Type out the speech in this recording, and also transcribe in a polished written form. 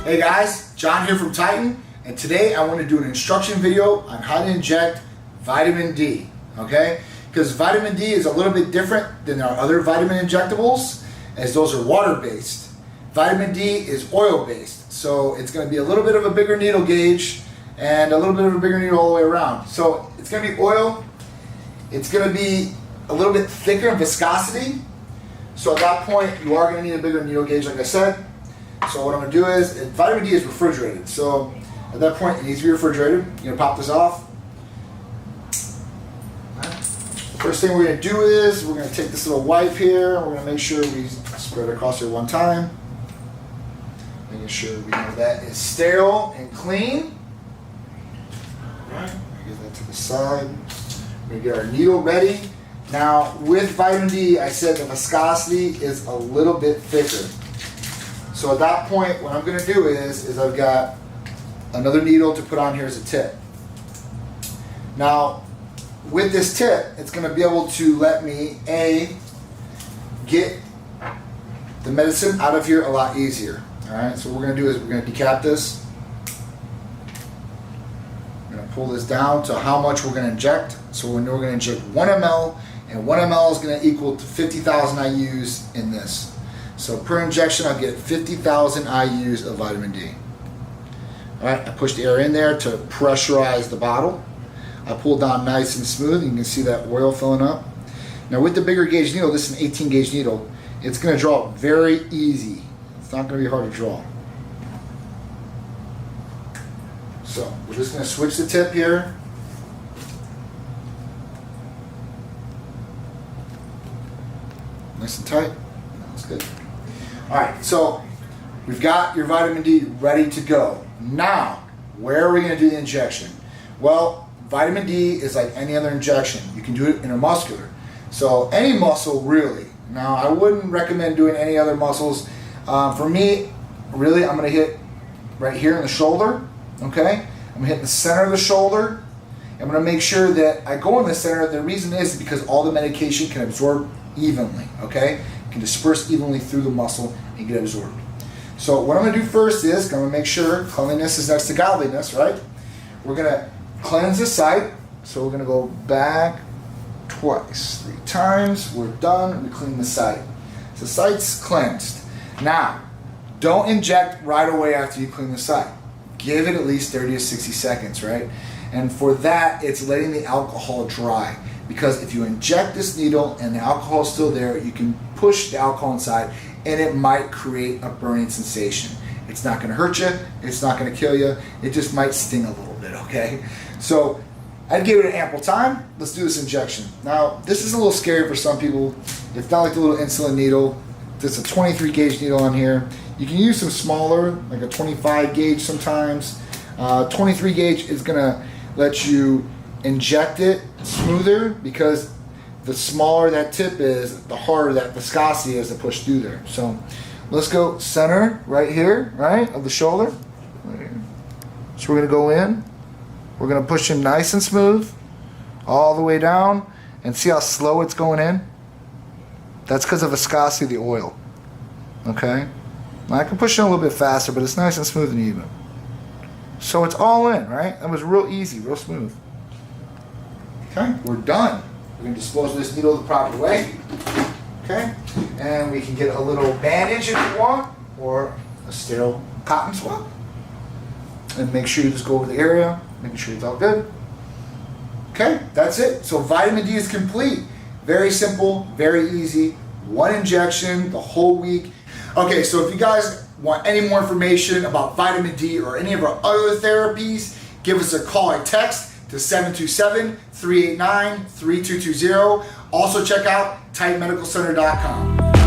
Hey guys, John here from Titan, and today I want to do an instruction video on how to inject vitamin D, okay? Because vitamin D is a little bit different than our other vitamin injectables, as those are water-based. Vitamin D is oil-based, so it's going to be a little bit of a bigger needle gauge and a little bit of a bigger needle all the way around. So it's going to be oil, it's going to be a little bit thicker in viscosity, so at that point you are going to need a bigger needle gauge like I said. So what I'm going to do is, vitamin D is refrigerated, so at that point it needs to be refrigerated. You're going to pop this off. First thing we're going to do is, we're going to take this little wipe here, and we're going to make sure we spread it across here one time. Making sure we know that is sterile and clean. Alright, get that to the side. We're going to get our needle ready. Now, with vitamin D, I said the viscosity is a little bit thicker. So at that point, what I'm going to do is I've got another needle to put on here as a tip. Now, with this tip, it's going to be able to let me, get the medicine out of here a lot easier. Alright, so what we're going to do is we're going to decap this. We're going to pull this down to how much we're going to inject. So we know we're going to inject 1 ml, and 1 ml is going to equal to 50,000 IUs in this. So per injection, I'll get 50,000 IUs of vitamin D. Alright, I push the air in there to pressurize the bottle. I pull down nice and smooth. You can see that oil filling up. Now with the bigger gauge needle, this is an 18 gauge needle, it's going to draw very easy. It's not going to be hard to draw. So we're just going to switch the tip here. Nice and tight. That's good. Alright, so we've got your vitamin D ready to go. Now, where are we going to do the injection? Well, vitamin D is like any other injection. You can do it intramuscular. So any muscle really. Now, I wouldn't recommend doing any other muscles. For me, really, I'm going to hit right here in the shoulder. Okay? I'm going to hit the center of the shoulder. I'm going to make sure that I go in the center. The reason is because all the medication can absorb evenly. Okay? It can disperse evenly through the muscle and get absorbed. So what I'm going to do first is I'm going to make sure cleanliness is next to godliness, right? We're going to cleanse the site. So we're going to go back twice, 3 times. We're done. We clean the site. So the site's cleansed. Now, don't inject right away after you clean the site. Give it at least 30 to 60 seconds, right? And for that, it's letting the alcohol dry. Because if you inject this needle and the alcohol is still there, you can push the alcohol inside and it might create a burning sensation. It's not going to hurt you. It's not going to kill you. It just might sting a little bit, okay? So I'd give it ample time. Let's do this injection. Now, this is a little scary for some people. It's not like the little insulin needle. There's a 23 gauge needle on here. You can use some smaller, like a 25 gauge sometimes. 23 gauge is going to let you inject it smoother, because the smaller that tip is, the harder that viscosity is to push through there. So let's go center right here, right, of the shoulder. So we're going to go in. We're going to push in nice and smooth all the way down, and see how slow it's going in? That's because of viscosity of the oil. Okay? Now I can push in a little bit faster, but it's nice and smooth and even. So it's all in, right? That was real easy, real smooth. Okay, we're done. We're going to dispose of this needle the proper way. Okay, and we can get a little bandage if you want, or a sterile cotton swab. And make sure you just go over the area, making sure it's all good. Okay, that's it. So vitamin D is complete. Very simple, very easy. 1 injection the whole week. Okay, so if you guys want any more information about vitamin D or any of our other therapies, give us a call or text to 727-389-3220. Also check out TitanMedicalCenter.com.